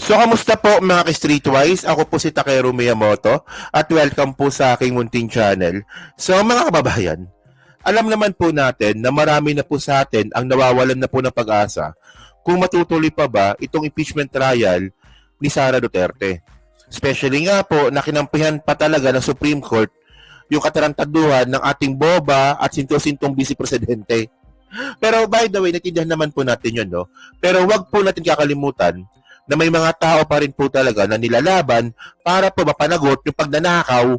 So, kamusta po mga ka-Streetwise? Ako po si Takeru Miyamoto at welcome po sa aking munting channel. So, mga kababayan, alam naman po natin na marami na po sa atin ang nawawalan na po ng pag-asa kung matutuloy pa ba itong impeachment trial ni Sara Duterte. Especially nga po na kinampihan pa talaga ng Supreme Court yung katarantaduhan ng ating boba at sinto-sintong vice presidente. Pero by the way, natindihan naman po natin yun, no? Pero wag po natin kakalimutan na may mga tao pa rin po talaga na nilalaban para po mapanagot yung pagnanakaw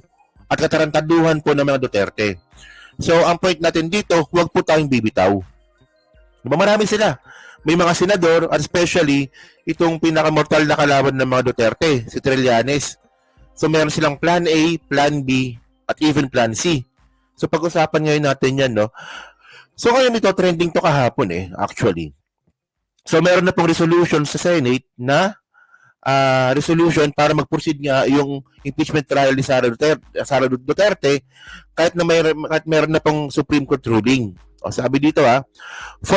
at katarantaduhan po ng mga Duterte. So, ang point natin dito, huwag po tayong bibitaw. Diba marami sila? May mga senador, at especially itong pinakamortal na kalaban ng mga Duterte, si Trillanes. So, meron silang Plan A, Plan B, at even Plan C. So, pag-usapan ngayon natin yan, no? So, ngayon ito, trending to kahapon actually. So, meron na pong resolution sa Senate na resolution para mag-proceed nga yung impeachment trial ni Sara Duterte kahit meron na pong Supreme Court ruling. O, sabi dito 4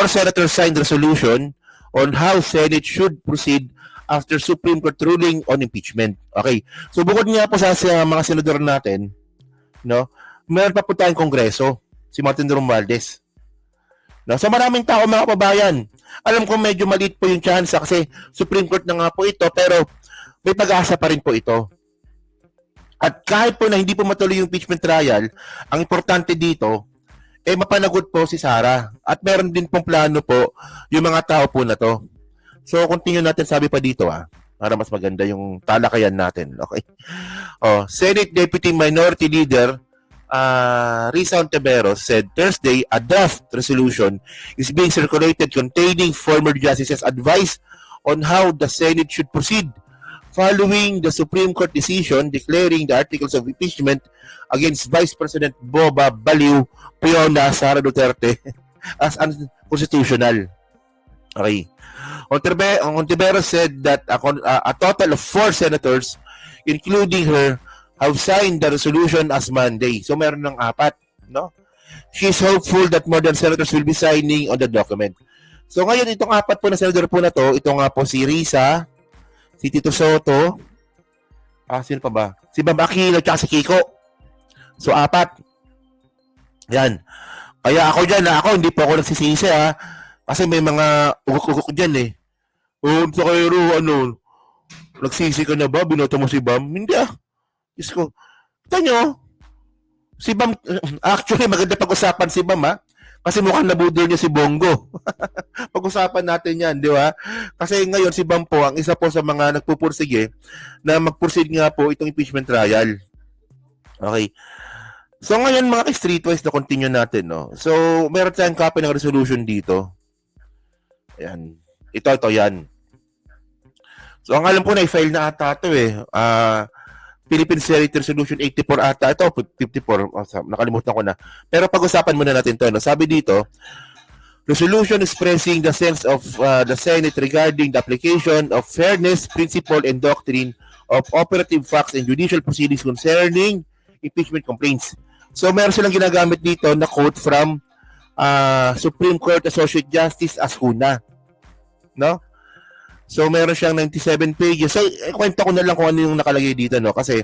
senators signed resolution on how Senate should proceed after Supreme Court ruling on impeachment. Okay. So, bukod nga po sa mga senador natin, no, meron pa po tayong Kongreso, si Martin Romualdez. No? So maraming tao mga kababayan. Alam ko medyo maliit po yung chance kasi Supreme Court na nga po ito pero may pag-asa pa rin po ito. At kahit po na hindi po matuloy yung impeachment trial, ang importante dito mapanagot po si Sara. At meron din pong plano po yung mga tao po na to. So continue natin sabi pa dito para mas maganda yung talakayan natin. Okay. Senate Deputy Minority Leader Risa Ontiveros said Thursday a draft resolution is being circulated containing former justices' advice on how the Senate should proceed following the Supreme Court decision declaring the articles of impeachment against Vice President Boba Baliw Fiona Sara Duterte as unconstitutional. Okay. Ontiveros said that a total of 4 senators, including her, have signed the resolution as Monday. So meron ng 4, no? She's hopeful that more than senators will be signing on the document. So ngayon itong 4 po na senador po na to, ito nga po si Risa, si Tito Soto, sino pa ba? Si Bam Aquino at si Kiko. So 4. Yan. Kaya ako dyan, hindi po ako nagsisisi kasi may mga ugok-ugok dyan sa kayo, nagsisi ka na ba? Binoto mo si Bam? Hindi Diyos ko. Kita nyo, si Bam, actually maganda pag-usapan si Bam kasi mukhang nabudol niya si Bongo. Pag-usapan natin yan, di ba? Kasi ngayon si Bam po, ang isa po sa mga nagpupursige na mag-proceed nga po itong impeachment trial. Okay. So ngayon mga streetwise na continue natin, no? So meron tayong copy ng resolution dito. Ayan. Ito, yan. So ang alam ko na i-file na ata ito Philippine Senate Resolution 84 ata. Ito, 54. Nakalimutan ko na. Pero pag-usapan muna natin ito. No? Sabi dito, resolution expressing the sense of the Senate regarding the application of fairness, principle, and doctrine of operative facts and judicial proceedings concerning impeachment complaints. So, meron silang ginagamit dito na quote from Supreme Court Associate Justice Ascuna. No? So, meron siyang 97 pages. So, kwento ko na lang kung ano yung nakalagay dito, no? Kasi,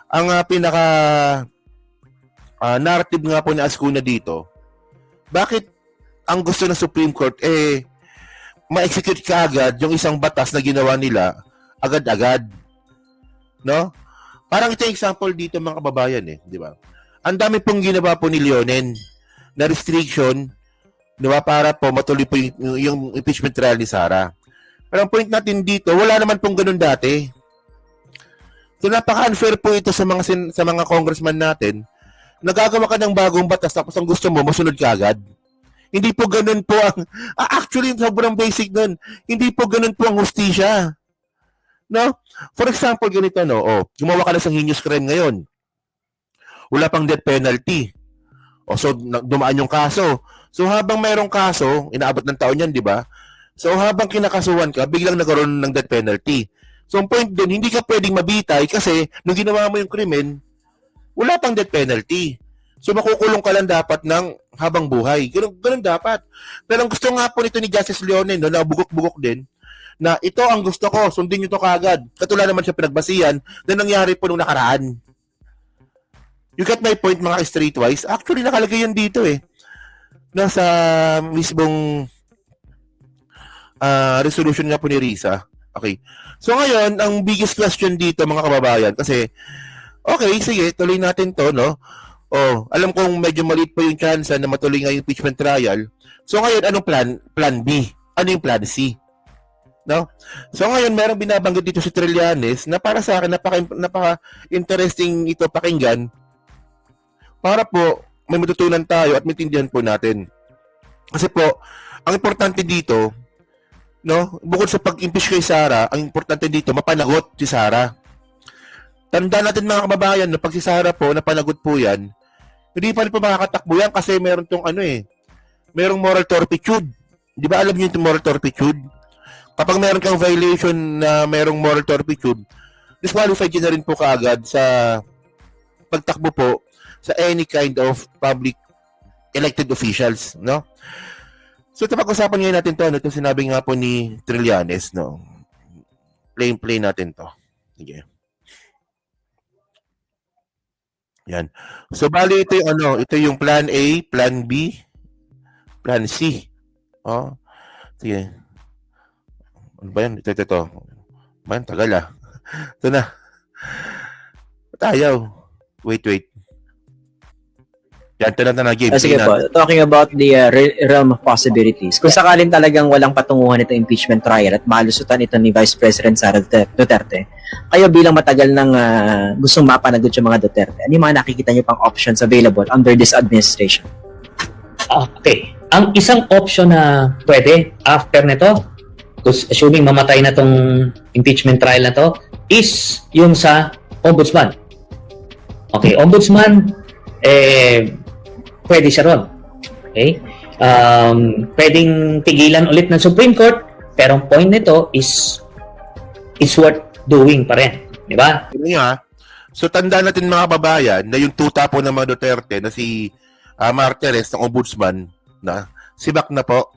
ang pinaka narrative nga po ni Ascuna dito, bakit ang gusto ng Supreme Court, ma-execute kaagad yung isang batas na ginawa nila agad-agad. No? Parang ito yung example dito, mga kababayan, di ba? Ang dami pong ginawa po ni Leonen na restriction, di ba, para po matuloy po yung impeachment trial ni Sara. Pero ang point natin dito, wala naman pong ganun dati. So napaka-unfair po ito sa mga congressman natin. Nagagawa ka ng bagong batas tapos ang gusto mo, masunod ka agad. Hindi po ganun po ang... actually, sobrang basic nun. Hindi po ganun po ang hustisya. No? For example, ganito, no? Gumawa ka na ng heinous crime ngayon. Wala pang death penalty. So, dumaan yung kaso. So, habang mayroong kaso, inaabot ng taon yan, di ba? So, habang kinakasuhan ka, biglang nagkaroon ng death penalty. So, ang point din, hindi ka pwedeng mabitay kasi nung ginawa mo yung krimen, wala pang death penalty. So, makukulong ka lang dapat ng habang buhay. Ganun dapat. Pero ang gusto nga po nito ni Justice Leonen, no, na bugok-bugok din, na ito ang gusto ko, sundin nyo to kaagad. Katulad naman siya pinagbasihan na nangyari po nung nakaraan. You get my point mga streetwise? Actually, nakalagay yan dito eh. Nasa mismong resolution nga po ni Risa. Okay. So ngayon, ang biggest question dito mga kababayan, kasi, okay, sige, tuloy natin to, no? Oh, alam kong medyo maliit pa yung chance na matuloy nga yung impeachment trial. So ngayon, anong plan B? Ano yung plan C? No? So ngayon, merong binabanggit dito si Trillanes na para sa akin, napaka-interesting ito pakinggan para po may matutunan tayo at maintindihan po natin. Kasi po, ang importante dito, no, bukod sa pag-impeach kay Sara, ang importante dito, mapanagot si Sara. Tandaan natin mga kababayan, no, pag si Sara po, napanagot po yan, hindi pa rin po makakatakbo yan kasi meron tong merong moral turpitude. Di ba alam niyo yung moral turpitude? Kapag meron kang violation na merong moral turpitude, disqualified yun na rin po kaagad sa pagtakbo po sa any kind of public elected officials, no? So, ito pag-usapan ngayon natin to, ito sinabi nga po ni Trillanes, no? Play natin to. Sige. Yan. So, bali ito yung ito yung plan A, plan B, plan C. Oh. Sige. Ano ba yan? Ito. Man, tagal ah. Ito na. Tayo. Wait. Yan, ito na game. Sige po, talking about the realm of possibilities. Kung sakaling talagang walang patunguhan ito impeachment trial at malusutan ito ni Vice President Sara Duterte, kayo bilang matagal nang gustong mapanagot yung mga Duterte, ano yung mga nakikita nyo pang options available under this administration? Okay. Ang isang option na pwede after nito, assuming mamatay na tong impeachment trial na to, is yung sa ombudsman. Okay, ombudsman, pwede siya ron. Okay? Pwedeng tigilan ulit ng Supreme Court, pero ang point nito is it's worth doing pa rin. Di ba? So, tandaan natin mga babayan na yung tuta po ng mga Duterte na si Martires ng ombudsman na sibak na po.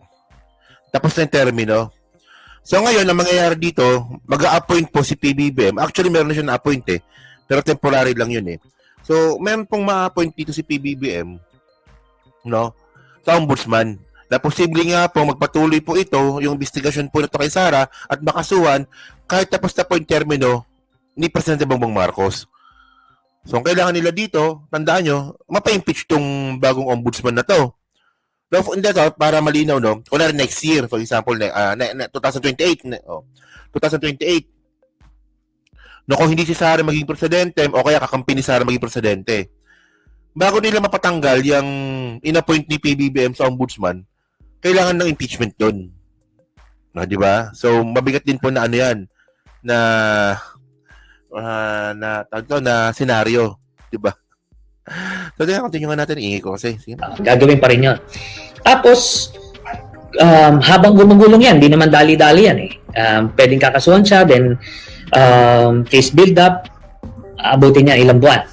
Tapos na yung termino. So, ngayon, ang mangyayari dito, mag-a-appoint po si PBBM. Actually, meron na siya na-appoint eh. Pero temporary lang yun eh. So, meron pong ma-appoint dito si PBBM, no, sa ombudsman. Na posible nga po magpatuloy po ito, yung investigasyon po nito kay Sara at makasuhan kahit tapos na po yung termino ni Presidente Bongbong Marcos. So, ang kailangan nila dito, tandaan nyo, mapa-impeach tong bagong ombudsman na to. No, hindi to, para malinaw, no? Kunwari next year, for example, 2028, 2028, no, kung hindi si Sara maging presidente o kaya kakampi ni Sara maging presidente, bago nila mapatanggal yung in-appoint ni PBBM sa ombudsman, kailangan ng impeachment doon. No, di ba? So, mabigat din po na yan, na senaryo, di ba? So, continue nga natin, iingi ko kasi. Gagawin pa rin yun. Tapos, habang gumugulong yan, di naman dali-dali yan eh. Pwedeng kakasuhan siya, then case build-up, abutin niya ilang buwan.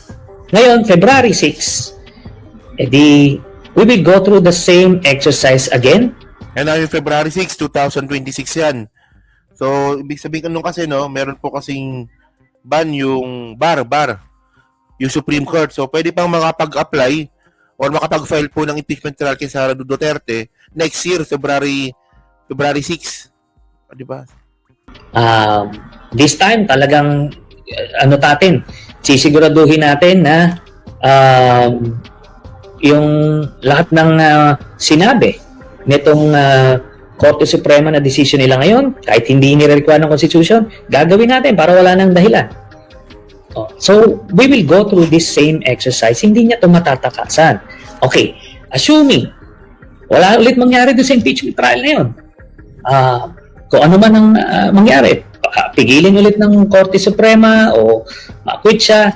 Ngayon, February 6, we will go through the same exercise again. And now yung February 6, 2026 yan. So, ibig sabihin nung kasi, no, meron po kasing ban yung bar, yung Supreme Court. So, pwede pang makapag-apply or makapag-file po ng impeachment trial kay Sara Duterte next year, February 6. Di ba? This time, talagang, sisiguraduhin natin na yung lahat ng sinabi nitong Korte Suprema na decision nila ngayon, kahit hindi nire-require ng Constitution, gagawin natin para wala nang dahilan. So, we will go through this same exercise. Hindi niya ito matatakasan. Okay, assuming wala ulit mangyari doon sa impeachment trial na yun, kung ano man ang mangyari, pigilin ulit ng Korte Suprema o ma-quit siya.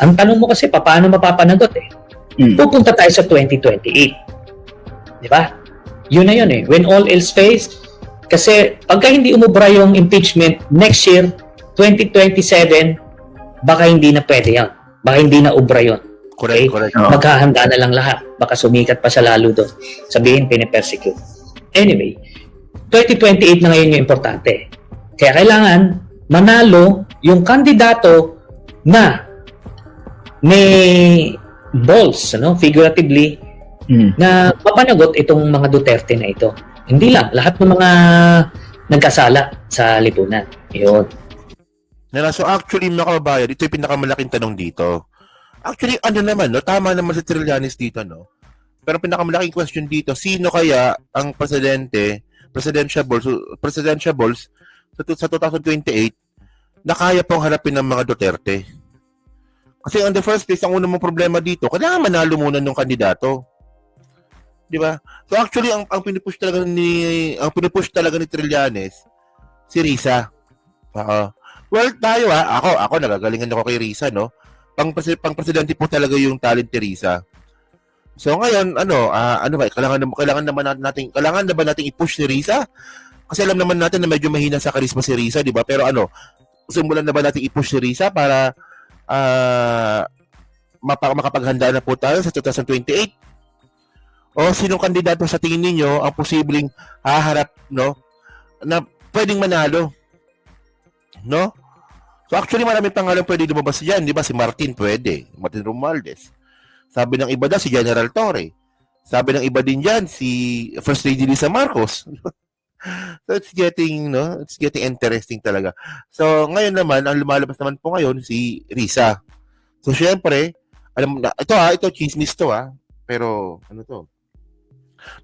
Ang tanong mo kasi, paano mapapanagot eh? Pupunta tayo sa 2028. Di ba? Yun na yun eh. When all else fails, kasi pagka hindi umubra yung impeachment next year, 2027, baka hindi na pwede yan. Baka hindi na ubra yun. Okay? Correct. Maghahanda na lang lahat. Baka sumikat pa siya lalo doon. Sabihin, pinipersecute. Anyway, 2028 na ngayon yung importante. Kaya kailangan manalo yung kandidato na may balls, figuratively, na mapanagot itong mga Duterte na ito. Hindi lang, lahat ng mga nagkasala sa lipunan. Yun. So actually, mga kababayan, ito yung pinakamalaking tanong dito. Actually, ano naman, tama naman si Trillanes dito, no? Pero pinakamalaking question dito, sino kaya ang presidential balls sa 2028 na kaya pong harapin ng mga Duterte? Kasi on the first place, ang unang mong problema dito, kailangan manalo muna ng kandidato. Di ba? So actually, ang pinupush talaga ni Trillanes, si Risa. Well, tayo ako nagagalingan ako kay Risa, no? Pang-presidente po talaga yung talent ni Risa. So ngayon, kailangan na ba nating i-push si Risa? Kasi alam naman natin na medyo mahina sa karisma si Risa, di ba? Pero simulan na ba natin i-push si Risa para makapaghanda na po tayo sa 2028? O sinong kandidato sa tingin ninyo ang posibleng haharap, no? Na pwedeng manalo? No? So actually marami pangalan pwede lumabas diyan, di ba? Si Martin Martin Romualdez. Sabi ng iba si General Torre. Sabi ng iba din diyan si First Lady Lisa Marcos. So it's getting interesting talaga. So ngayon naman ang lumalabas naman po ngayon si Risa. So syempre, alam na ito chismis to pero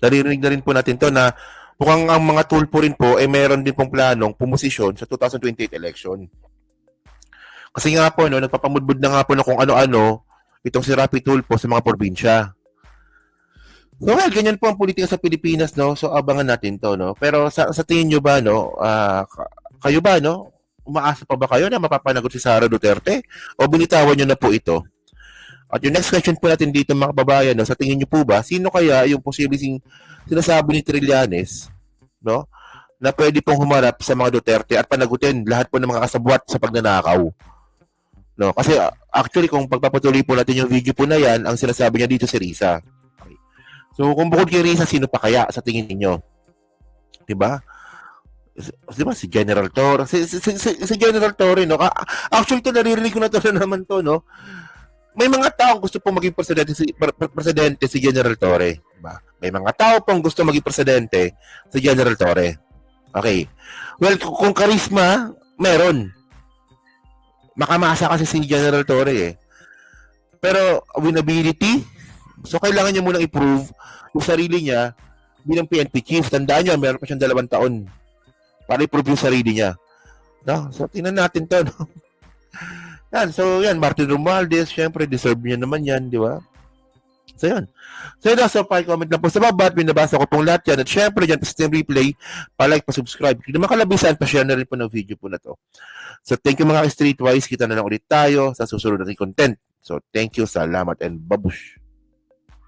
naririnig na rin po natin to na mukhang ang mga tulpo rin po meron din pong planong pumosisyon sa 2028 election. Kasi nga po, nagpapamudbud na nga po na kung ano-ano itong si Rapi Tulfo sa mga probinsya. So, ganyan po ang politika sa Pilipinas, no? So, abangan natin to, no? Pero sa tingin nyo ba, no? Kayo ba, no? Umaasa pa ba kayo na mapapanagot si Sara Duterte? O binitawan nyo na po ito? At yung next question po natin dito, mga kababayan, no? Sa tingin nyo po ba, sino kaya yung posibleng sinasabi ni Trillanes, no? Na pwede pong humarap sa mga Duterte at panagutin lahat po ng mga kasabwat sa pagnanakaw? No, kasi actually kung pagpapatuloy po natin yung video po na yan, ang sinasabi niya dito si Risa. Okay. So kung bukod kay Risa, sino pa kaya sa tingin niyo? 'Di ba? 'Di ba si General Torre? Si General Torre, no? Actually to naririnig ko na to naman to, no? May mga tao gusto pong maging presidente si General Torre, 'di ba? May mga tao pong gusto maging presidente si General Torre. Okay. Well, kung karisma, meron. Makamasa kasi si General Torre Pero winnability, so kailangan niya munang i-prove yung sarili niya bilang PNP chief. Tandaan niyo, meron pa siyang 2 taon para i-prove yung sarili niya. No? So tingnan natin to, no? Yan, Martin Romualdez, syempre deserve niya naman yan, di ba? So yun. So comment lang po sa baba at binabasa ko pong lahat yan. At syempre dyan, pa-stream replay, pa-like, pa-subscribe. Kung naman kalabisan, pa-share na rin po ng video po na to. So thank you mga Streetwise. Kita na lang ulit tayo sa susunod nating content. So thank you, salamat, and babush.